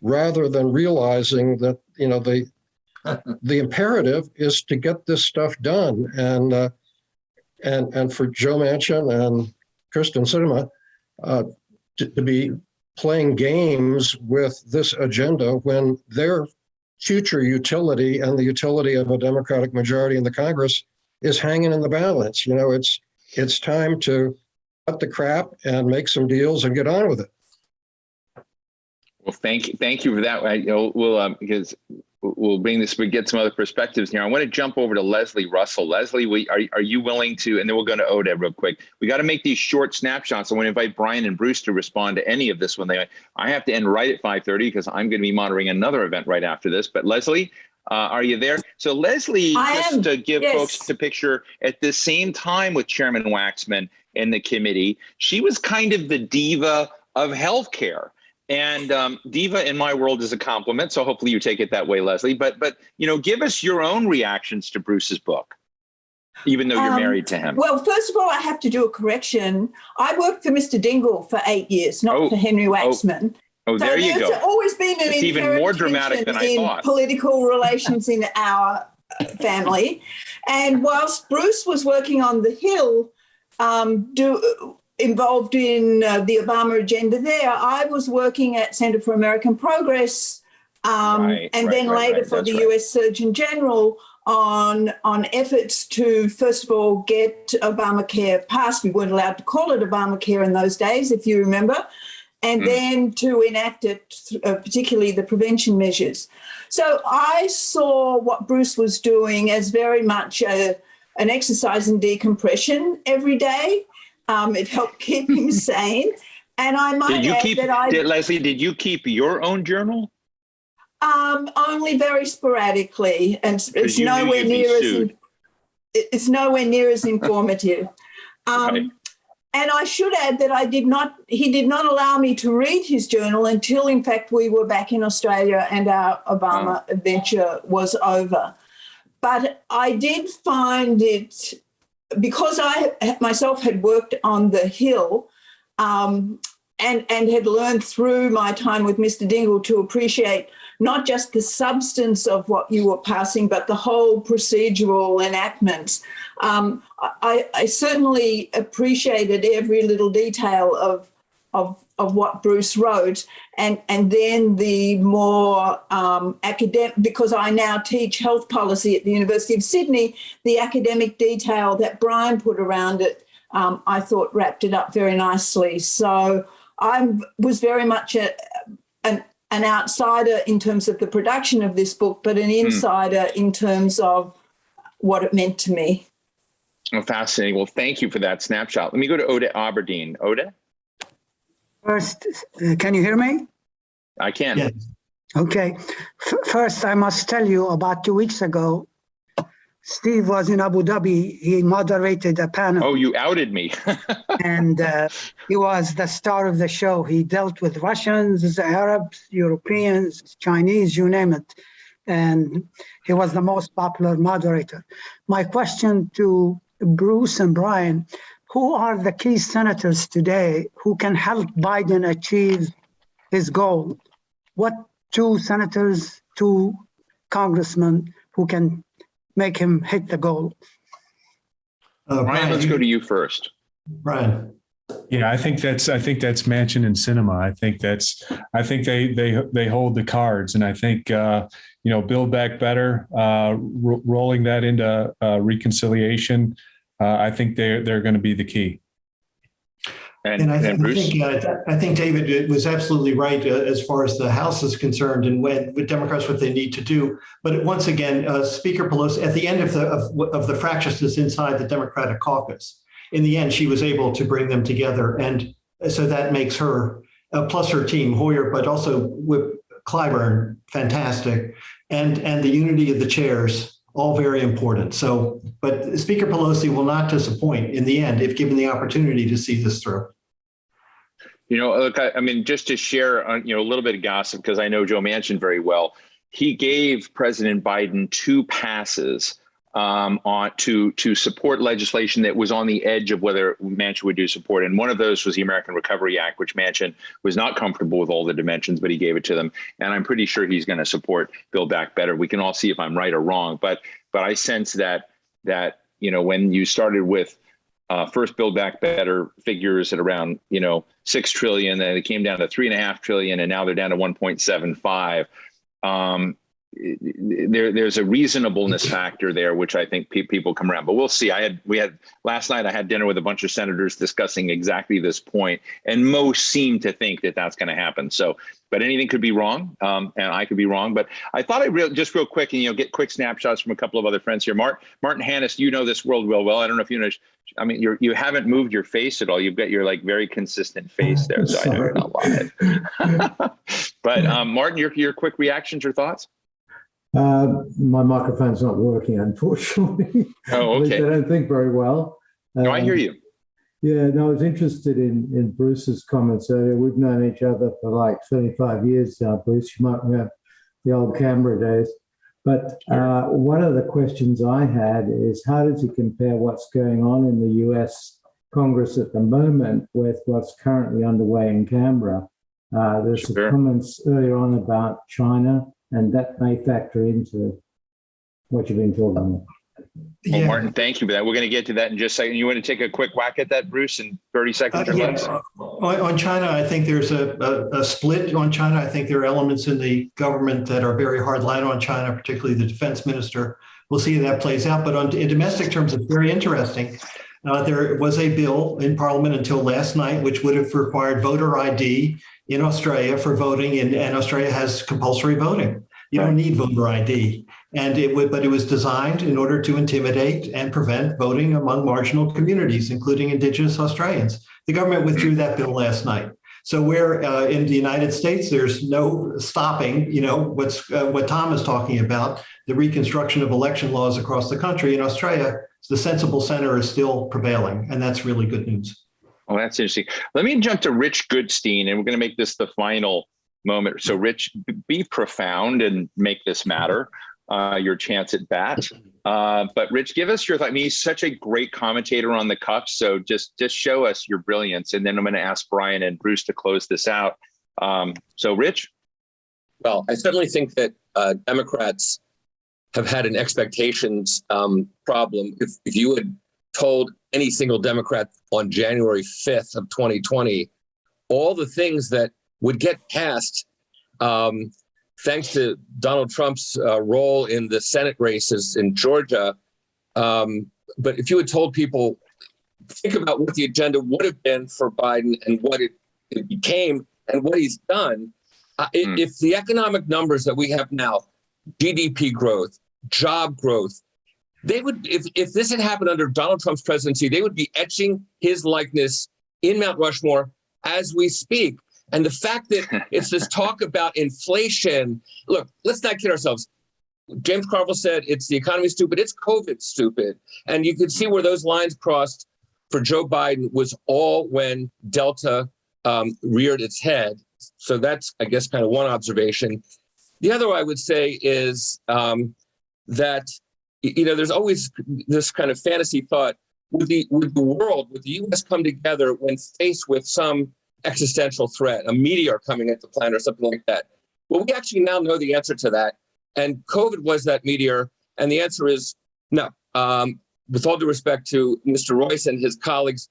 rather than realizing that, you know, the imperative is to get this stuff done. And for Joe Manchin and Kristen Sinema to be playing games with this agenda when their future utility and the utility of a Democratic majority in the Congress is hanging in the balance. You know, it's time to cut the crap and make some deals and get on with it. Well, thank you for that. Because we'll bring this, we get some other perspectives here. I want to jump over to Leslie Russell. Leslie, are you willing to, and then we'll go to Oda real quick. We got to make these short snapshots. I want to invite Brian and Bruce to respond to any of this when I have to end right at 5:30 because I'm going to be monitoring another event right after this. But Leslie, are you there? So Leslie, just to give folks the picture, at the same time with Chairman Waxman and the committee, she was kind of the diva of healthcare. And diva in my world is a compliment, so hopefully you take it that way, Leslie. But you know, give us your own reactions to Bruce's book, even though you're married to him. Well, first of all, I have to do a correction. I worked for Mr. Dingle for 8 years, not for Henry Waxman. Oh, there you go. There's always been an it's even more dramatic than I thought. Political relations in our family, and whilst Bruce was working on the Hill, involved in the Obama agenda there, I was working at Center for American Progress, then later for the U.S. Surgeon General on efforts to, first of all, get Obamacare passed. We weren't allowed to call it Obamacare in those days, if you remember, and then to enact it, particularly the prevention measures. So I saw what Bruce was doing as very much an exercise in decompression every day. It helped keep him sane. And I might add that Leslie, did you keep your own journal? Only very sporadically, and it's nowhere near as informative. Right. And I should add that he did not allow me to read his journal until, in fact, we were back in Australia and our Obama adventure was over. But I did find it, because I myself had worked on the Hill and had learned through my time with Mr. Dingle to appreciate not just the substance of what you were passing, but the whole procedural enactments. I certainly appreciated every little detail of what Bruce wrote, and then the more academic, because I now teach health policy at the University of Sydney, the academic detail that Brian put around it, I thought wrapped it up very nicely. So I was very much an outsider in terms of the production of this book, but an insider in terms of what it meant to me. Oh, fascinating. Well, thank you for that snapshot. Let me go to Oda Aberdeen. Oda? First, can you hear me? I can. Yes. Okay. First, I must tell you, about 2 weeks ago, Steve was in Abu Dhabi. He moderated a panel. Oh, you outed me. And he was the star of the show. He dealt with Russians, Arabs, Europeans, Chinese, you name it. And he was the most popular moderator. My question to Bruce and Brian, who are the key senators today who can help Biden achieve his goal? What two senators, two congressmen who can make him hit the goal? Brian, let's go to you first. Brian. Yeah, I think that's Manchin and Sinema. I think they hold the cards, and I think Build Back Better, rolling that into reconciliation. I think they're going to be the key. And I think David was absolutely right as far as the House is concerned, and with Democrats what they need to do. But once again, Speaker Pelosi, at the end of the fractiousness inside the Democratic caucus, in the end, she was able to bring them together, and so that makes her, plus her team, Hoyer, but also with Clyburn, fantastic, and the unity of the chairs. all very important. So, but Speaker Pelosi will not disappoint in the end if given the opportunity to see this through. Look, I mean, just to share, a little bit of gossip, because I know Joe Manchin very well. He gave President Biden 2 passes to support legislation that was on the edge of whether Manchin would do support. And one of those was the American Recovery Act, which Manchin was not comfortable with all the dimensions, but he gave it to them. And I'm pretty sure he's going to support Build Back Better. We can all see if I'm right or wrong, but I sense that when you started with first Build Back Better figures at around 6 trillion, then it came down to 3.5 trillion, and now they're down to 1.75. There's a reasonableness factor there, which I think people come around. But we'll see. Last night I had dinner with a bunch of senators discussing exactly this point, and most seem to think that that's going to happen. So, but anything could be wrong, and I could be wrong. But I thought just real quick, and get quick snapshots from a couple of other friends here. Martin Hannes, you know this world real well. I don't know if you know. I mean, you haven't moved your face at all. You've got your very consistent face there, so I know you're not live. But Martin, your quick reactions or thoughts? My microphone's not working, unfortunately. Oh, okay. At least I don't think very well. No, I hear you. Yeah, no, I was interested in Bruce's comments earlier. We've known each other for like 35 years now, Bruce. You might remember the old Canberra days. But one of the questions I had is, how does he compare what's going on in the US Congress at the moment with what's currently underway in Canberra? There's some comments earlier on about China, and that may factor into what you've been talking about. Well, Martin, thank you for that. We're going to get to that in just a second. You want to take a quick whack at that, Bruce, in 30 seconds or less? On China, I think there's a split on China. I think there are elements in the government that are very hard line on China, particularly the defense minister. We'll see how that plays out. But in domestic terms, it's very interesting. There was a bill in Parliament until last night, which would have required voter ID in Australia for voting, and Australia has compulsory voting. You don't need voter ID. But it was designed in order to intimidate and prevent voting among marginal communities, including Indigenous Australians. The government withdrew that bill last night. So where in the United States, there's no stopping, what Tom is talking about, the reconstruction of election laws across the country. In Australia, the sensible center is still prevailing, and that's really good news. Oh, that's interesting. Let me jump to Rich Goodstein, and we're going to make this the final moment. So Rich, be profound and make this matter. Your chance at bat. But Rich, give us your thought. I mean, he's such a great commentator on the cuff. So just show us your brilliance. And then I'm going to ask Brian and Bruce to close this out. So Rich? Well, I certainly think that Democrats have had an expectations problem. If you had told any single Democrat on January 5th of 2020, all the things that would get passed thanks to Donald Trump's role in the Senate races in Georgia. But if you had told people, think about what the agenda would have been for Biden and what it became and what he's done, if the economic numbers that we have now, GDP growth, job growth, they would, if this had happened under Donald Trump's presidency, they would be etching his likeness in Mount Rushmore as we speak. And the fact that it's this talk about inflation, look, let's not kid ourselves. James Carville said it's the economy stupid, it's COVID stupid. And you could see where those lines crossed for Joe Biden was all when Delta reared its head. So that's, I guess, kind of one observation. The other I would say is that, there's always this kind of fantasy thought, would the world, would the U.S. come together when faced with some existential threat, a meteor coming at the planet or something like that? Well, we actually now know the answer to that. And COVID was that meteor. And the answer is no. With all due respect to Mr. Royce and his colleagues,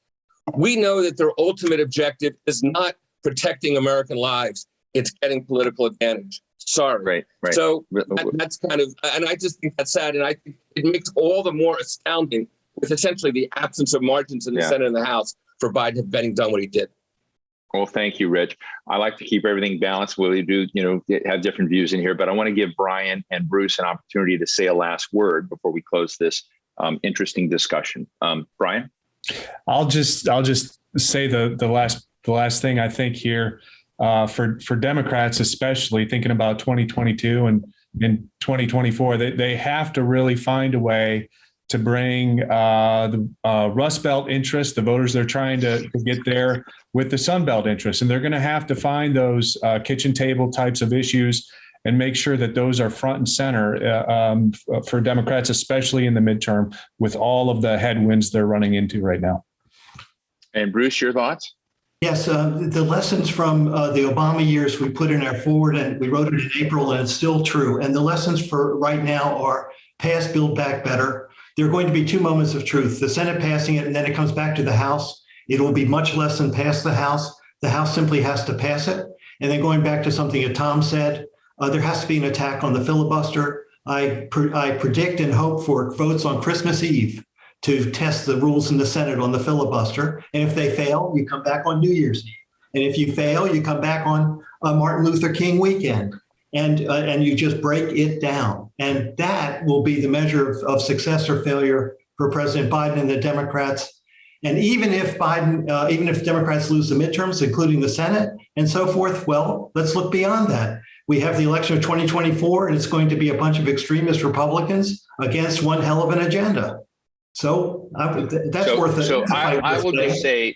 we know that their ultimate objective is not protecting American lives. It's getting political advantage. Sorry. Right. So that's kind of, and I just think that's sad. And I think it makes all the more astounding with essentially the absence of margins in the Senate and the House for Biden having done what he did. Well, thank you, Rich. I like to keep everything balanced. We do, have different views in here, but I want to give Brian and Bruce an opportunity to say a last word before we close this interesting discussion. Brian? I'll just say the last thing I think here for Democrats, especially thinking about 2022 in 2024. They have to really find a way to bring the Rust Belt interests, the voters they're trying to get there, with the Sun Belt interests. And they're going to have to find those kitchen table types of issues and make sure that those are front and center for Democrats, especially in the midterm, with all of the headwinds they're running into right now. And Bruce, your thoughts? Yes, the lessons from the Obama years we put in our forward, and we wrote it in April, and it's still true. And the lessons for right now are pass, build back better. There are going to be two moments of truth: the Senate passing it, and then it comes back to the House. It will be much less than pass the House. The House simply has to pass it. And then going back to something that Tom said, there has to be an attack on the filibuster. I predict and hope for votes on Christmas Eve to test the rules in the Senate on the filibuster. And if they fail, you come back on New Year's Eve. And if you fail, you come back on Martin Luther King weekend. And you just break it down. And that will be the measure of success or failure for President Biden and the Democrats. And even if Democrats lose the midterms, including the Senate and so forth, well, let's look beyond that. We have the election of 2024, and it's going to be a bunch of extremist Republicans against one hell of an agenda. So that's worth it. So I will just say,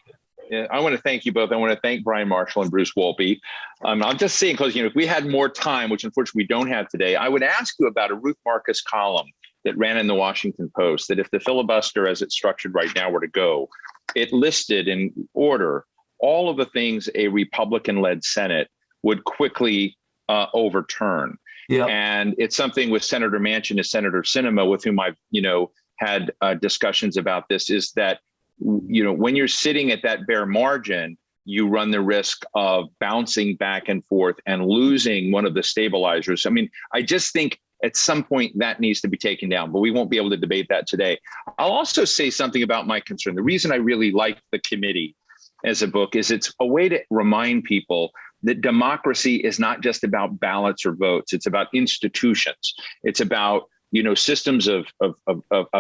I want to thank you both. I want to thank Bryan Marshall and Bruce Wolpe. I'm just saying, because if we had more time, which unfortunately we don't have today, I would ask you about a Ruth Marcus column that ran in the Washington Post, that if the filibuster as it's structured right now were to go, it listed in order all of the things a Republican-led Senate would quickly overturn. Yep. And it's something with Senator Manchin and Senator Sinema, with whom I've had discussions about this, is that when you're sitting at that bare margin, you run the risk of bouncing back and forth and losing one of the stabilizers. I mean, I just think at some point that needs to be taken down, but we won't be able to debate that today. I'll also say something about my concern. The reason I really like the committee as a book is it's a way to remind people that democracy is not just about ballots or votes. It's about institutions. It's about, systems of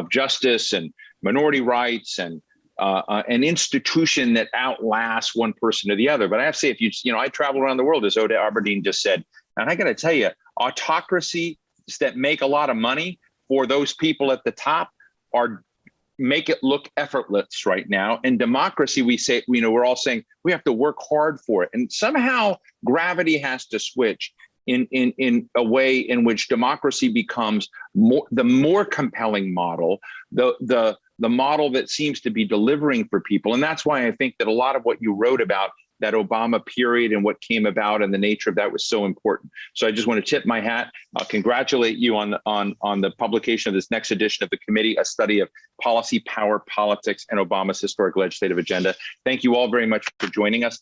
justice and minority rights and an institution that outlasts one person or the other. But I have to say, I travel around the world, as Oda Aberdeen just said, and I got to tell you, autocracies that make a lot of money for those people at the top make it look effortless right now. And democracy, we say, we're all saying we have to work hard for it. And somehow gravity has to switch in a way in which democracy becomes the more compelling model, the model that seems to be delivering for people. And that's why I think that a lot of what you wrote about that Obama period and what came about and the nature of that was so important. So I just want to tip my hat. I'll congratulate you on the publication of this next edition of the committee, a study of policy, power, politics, and Obama's historic legislative agenda. Thank you all very much for joining us.